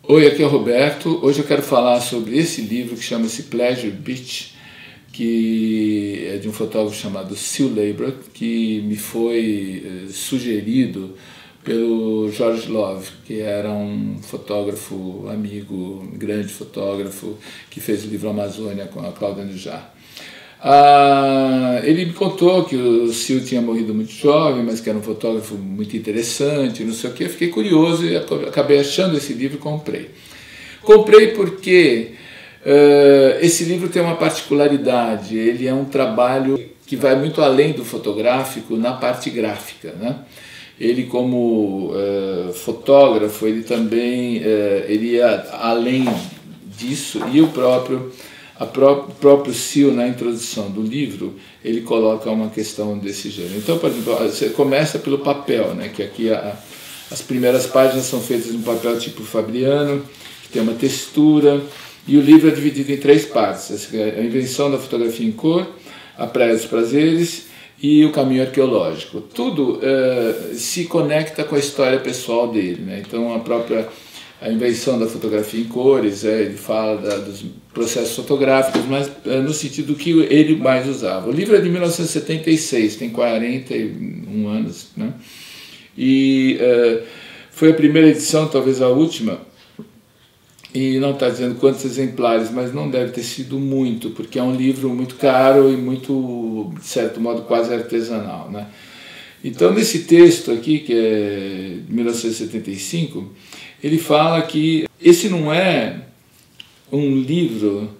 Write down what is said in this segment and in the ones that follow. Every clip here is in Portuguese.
Oi, aqui é o Roberto. Hoje eu quero falar sobre esse livro que chama-se Pleasure Beach, que é de um fotógrafo chamado Sil Leibert, que me foi sugerido pelo George Love, que era um fotógrafo amigo, um grande fotógrafo, que fez o livro Amazônia com a Cláudia Nujar. Ele me contou que o Sil tinha morrido muito jovem, mas que era um fotógrafo muito interessante, não sei o que. Eu fiquei curioso e acabei achando esse livro e comprei. Comprei porque esse livro tem uma particularidade, ele é um trabalho que vai muito além do fotográfico na parte gráfica, né? Ele, como fotógrafo, ele também ele ia além disso, e o próprio Sil, na introdução do livro, ele coloca uma questão desse gênero. Então, por exemplo, você começa pelo papel, né? Que aqui as primeiras páginas são feitas em um papel tipo Fabriano, que tem uma textura, e o livro é dividido em 3 partes: a invenção da fotografia em cor, a Praia dos Prazeres e o caminho arqueológico. Tudo se conecta com a história pessoal dele, né? Então, a invenção da fotografia em cores, ele fala dos processos fotográficos, mas no sentido que ele mais usava. O livro é de 1976, tem 41 anos, né? E foi a primeira edição, talvez a última, e não está dizendo quantos exemplares, mas não deve ter sido muito, porque é um livro muito caro e muito, de certo modo, quase artesanal, né? Então, nesse texto aqui, que é de 1975, ele fala que esse não é um livro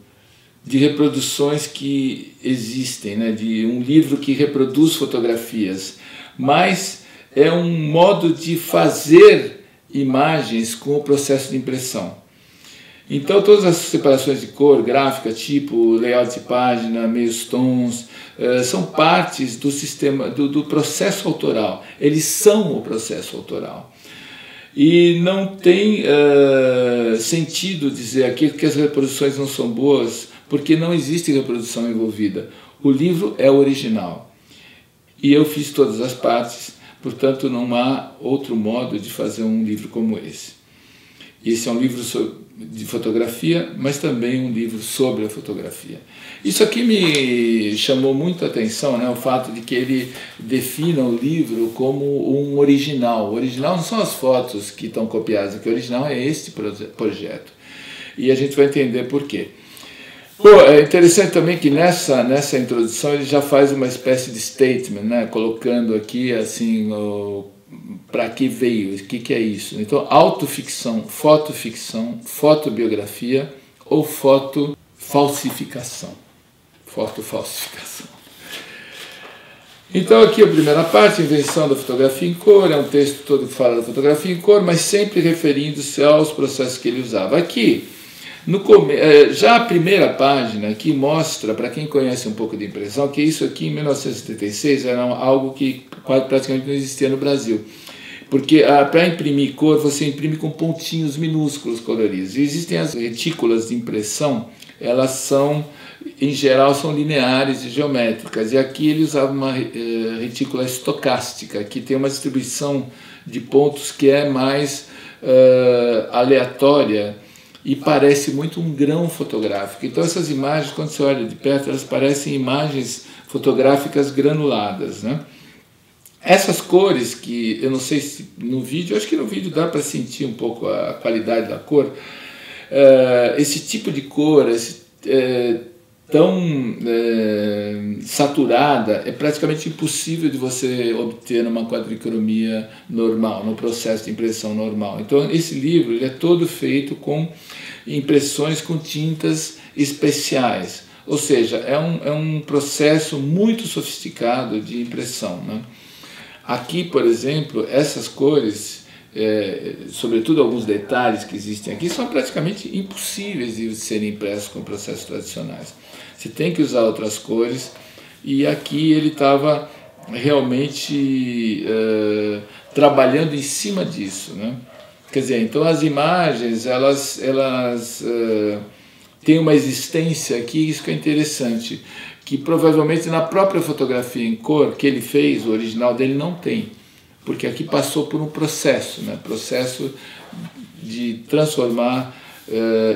de reproduções que existem, né? De um livro que reproduz fotografias, mas é um modo de fazer imagens com o processo de impressão. Então, todas as separações de cor, gráfica, tipo, layout de página, meios tons, são partes do sistema, do processo autoral. Eles são o processo autoral. E não tem sentido dizer aqui que as reproduções não são boas, porque não existe reprodução envolvida. O livro é original. E eu fiz todas as partes, portanto não há outro modo de fazer um livro como esse. Esse é um livro de fotografia, mas também um livro sobre a fotografia. Isso aqui me chamou muito a atenção, né? O fato de que ele defina o livro como um original. O original não são as fotos que estão copiadas aqui, o original é este projeto. E a gente vai entender por quê. Pô, é interessante também que nessa introdução ele já faz uma espécie de statement, né? Colocando aqui assim para que veio, o que é isso. Então, autoficção, fotobiografia ou fotofalsificação. Fotofalsificação. Então, aqui a primeira parte, invenção da fotografia em cor, é um texto todo que fala da fotografia em cor, mas sempre referindo-se aos processos que ele usava. Aqui, já a primeira página aqui mostra, para quem conhece um pouco de impressão, que isso aqui em 1976 era algo que praticamente não existia no Brasil. Porque para imprimir cor, você imprime com pontinhos minúsculos coloridos. E existem as retículas de impressão, elas são, em geral, são lineares e geométricas. E aqui ele usava uma retícula estocástica, que tem uma distribuição de pontos que é mais aleatória, e parece muito um grão fotográfico. Então essas imagens, quando você olha de perto, elas parecem imagens fotográficas granuladas, né? Essas cores que, eu não sei se no vídeo, acho que no vídeo dá para sentir um pouco a qualidade da cor, esse tipo de cor tão saturada, é praticamente impossível de você obter numa quadricromia normal, no processo de impressão normal. Então esse livro ele é todo feito com impressões com tintas especiais, ou seja, é um processo muito sofisticado de impressão, né? Aqui, por exemplo, essas cores, sobretudo alguns detalhes que existem aqui, são praticamente impossíveis de serem impressos com processos tradicionais. Você tem que usar outras cores, e aqui ele estava realmente trabalhando em cima disso, né? Quer dizer, então as imagens, elas têm uma existência aqui, isso que é interessante, que provavelmente na própria fotografia em cor que ele fez, o original dele não tem, porque aqui passou por um processo, né? Processo de transformar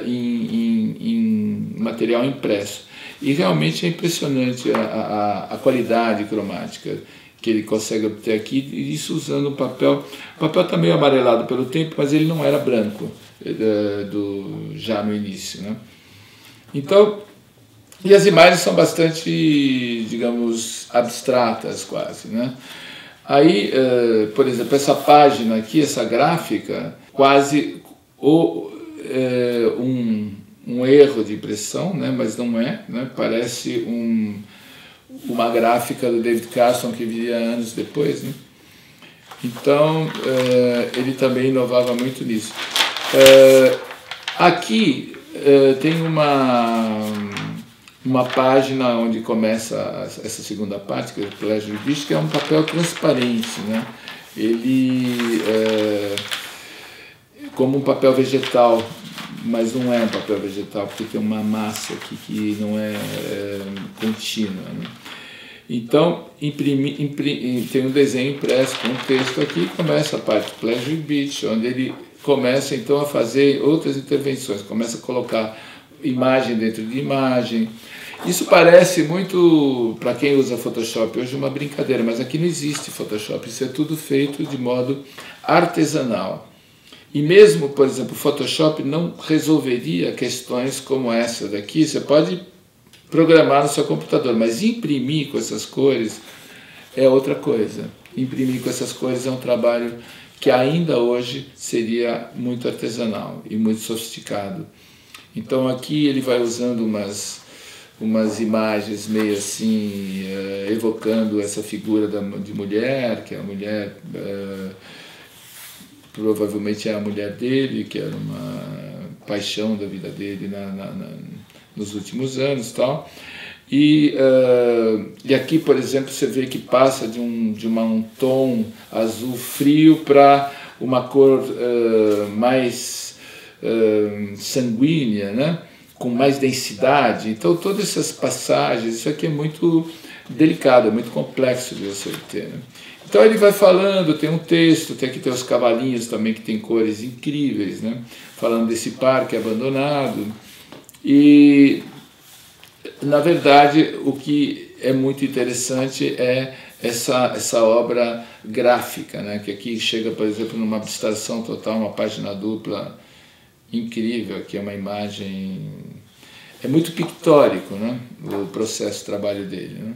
em material impresso. E realmente é impressionante a qualidade cromática que ele consegue obter aqui, e isso usando um papel. O papel está meio amarelado pelo tempo, mas ele não era branco já no início, né? Então, e as imagens são bastante, digamos, abstratas quase, né? Aí, por exemplo, essa página aqui, essa gráfica, quase um erro de impressão, né? Mas não é, né? Parece uma gráfica do David Carson que viria anos depois, né? Então, ele também inovava muito nisso. Aqui tem uma página onde começa essa segunda parte, que é o Pleasure Beach, que é um papel transparente, né? Ele como um papel vegetal, mas não é um papel vegetal, porque tem uma massa aqui que não é contínua, né? Então, tem um desenho impresso com um texto aqui, começa a parte Pleasure Beach, onde ele começa então a fazer outras intervenções, começa a colocar imagem dentro de imagem. Isso parece muito, para quem usa Photoshop hoje, uma brincadeira, mas aqui não existe Photoshop, isso é tudo feito de modo artesanal. E mesmo, por exemplo, o Photoshop não resolveria questões como essa daqui. Você pode programar no seu computador, mas imprimir com essas cores é outra coisa. Imprimir com essas cores é um trabalho que ainda hoje seria muito artesanal e muito sofisticado. Então aqui ele vai usando umas imagens meio assim, evocando essa figura de mulher, que é a mulher, provavelmente é a mulher dele, que era uma paixão da vida dele nos últimos anos, tal. E aqui, por exemplo, você vê que passa de um tom azul frio para uma cor mais sanguínea, né? Com mais densidade. Então, todas essas passagens, isso aqui é muito delicado, é muito complexo de você ter, né? Então ele vai falando, tem um texto, tem aqui tem os cavalinhos também que tem cores incríveis, né? Falando desse parque abandonado. E, na verdade, o que é muito interessante é essa obra gráfica, né? Que aqui chega, por exemplo, numa abstração total, uma página dupla incrível, aqui é uma imagem... É muito pictórico, né? O processo de trabalho dele, né?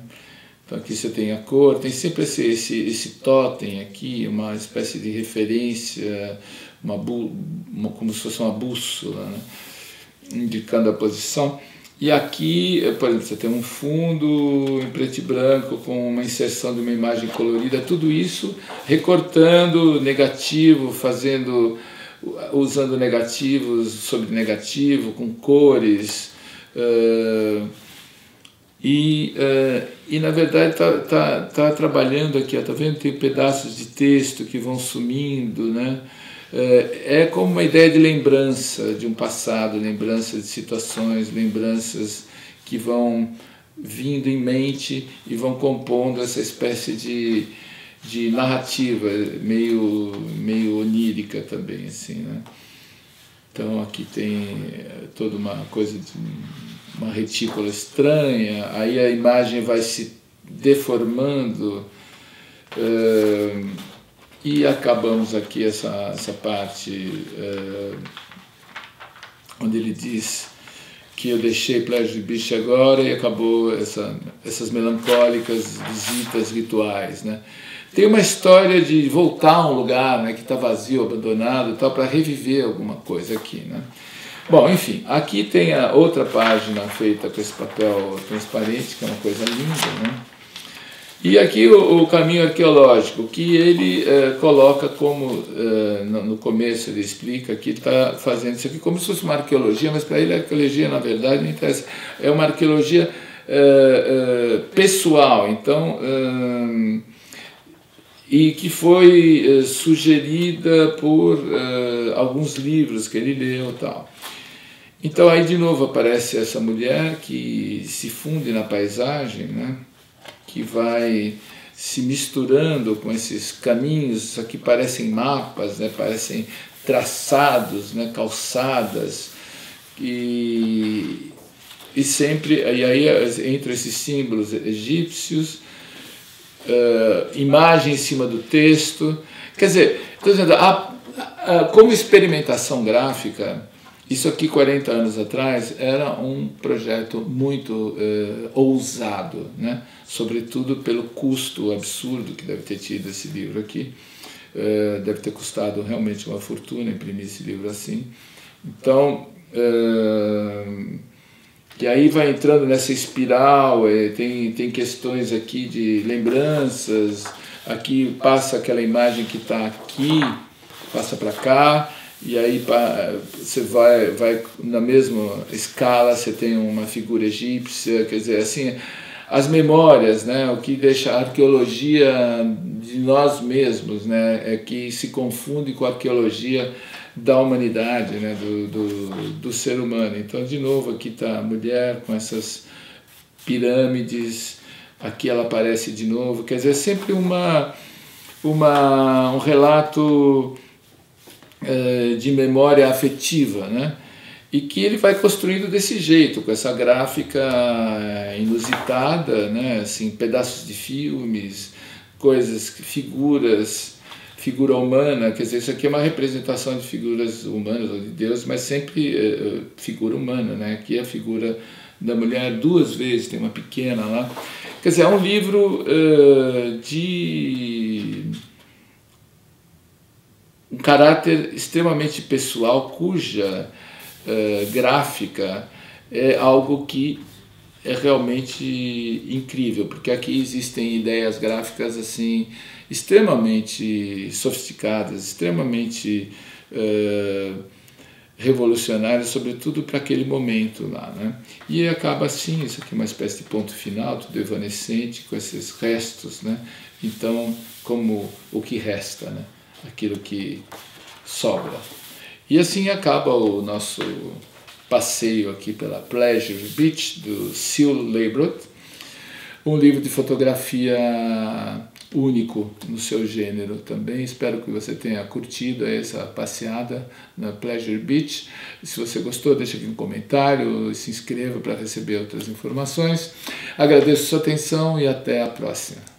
Então aqui você tem a cor, tem sempre esse totem aqui, uma espécie de referência, como se fosse uma bússola, né? Indicando a posição. E aqui, por exemplo, você tem um fundo em preto e branco com uma inserção de uma imagem colorida, tudo isso recortando negativo, usando negativos sobre negativo, com cores, e na verdade tá trabalhando aqui, tá vendo? Tem pedaços de texto que vão sumindo, né? É como uma ideia de lembrança de um passado, lembrança de situações, lembranças que vão vindo em mente e vão compondo essa espécie de narrativa meio onírica também, assim, né? Então aqui tem toda uma coisa de uma retícula estranha, aí a imagem vai se deformando, e acabamos aqui essa parte onde ele diz que eu deixei Pleasure Beach agora e acabou essas melancólicas visitas rituais, né? Tem uma história de voltar a um lugar, né, que está vazio, abandonado, tal, para reviver alguma coisa aqui, né? Bom, enfim, aqui tem a outra página feita com esse papel transparente, que é uma coisa linda, né? E aqui o caminho arqueológico, que ele coloca como, no começo ele explica que está fazendo isso aqui como se fosse uma arqueologia, mas para ele a arqueologia, na verdade, não interessa. É uma arqueologia pessoal, então, e que foi sugerida por alguns livros que ele leu e tal. Então aí de novo aparece essa mulher que se funde na paisagem, né? Que vai se misturando com esses caminhos, isso aqui parecem mapas, né? Parecem traçados, né, calçadas, e sempre, e aí entre esses símbolos egípcios, imagem em cima do texto. Quer dizer, estou dizendo, como experimentação gráfica, isso aqui 40 anos atrás era um projeto muito ousado, né? Sobretudo pelo custo absurdo que deve ter tido esse livro aqui. Deve ter custado realmente uma fortuna imprimir esse livro assim. Então, e aí vai entrando nessa espiral, tem questões aqui de lembranças, aqui passa aquela imagem que está aqui, passa para cá, e aí você vai na mesma escala, você tem uma figura egípcia, quer dizer, assim, as memórias, né, o que deixa a arqueologia de nós mesmos, né, é que se confunde com a arqueologia da humanidade, né, do ser humano. Então, de novo, aqui está a mulher com essas pirâmides, aqui ela aparece de novo, quer dizer, é sempre um relato de memória afetiva, né? E que ele vai construindo desse jeito, com essa gráfica inusitada, né? Assim, pedaços de filmes, coisas, figura humana, quer dizer, isso aqui é uma representação de figuras humanas ou de Deus, mas sempre figura humana, né? Aqui é a figura da mulher 2 vezes, tem uma pequena lá. Quer dizer, é um livro de um caráter extremamente pessoal, cuja gráfica é algo que é realmente incrível, porque aqui existem ideias gráficas assim extremamente sofisticadas, extremamente revolucionárias, sobretudo para aquele momento lá, né? E acaba assim, isso aqui é uma espécie de ponto final, tudo evanescente, com esses restos, né? Então, como o que resta, né? Aquilo que sobra. E assim acaba o nosso passeio aqui pela Pleasure Beach, do Seal Labroth, um livro de fotografia único no seu gênero também. Espero que você tenha curtido essa passeada na Pleasure Beach. Se você gostou, deixa aqui um comentário, se inscreva para receber outras informações. Agradeço a sua atenção e até a próxima.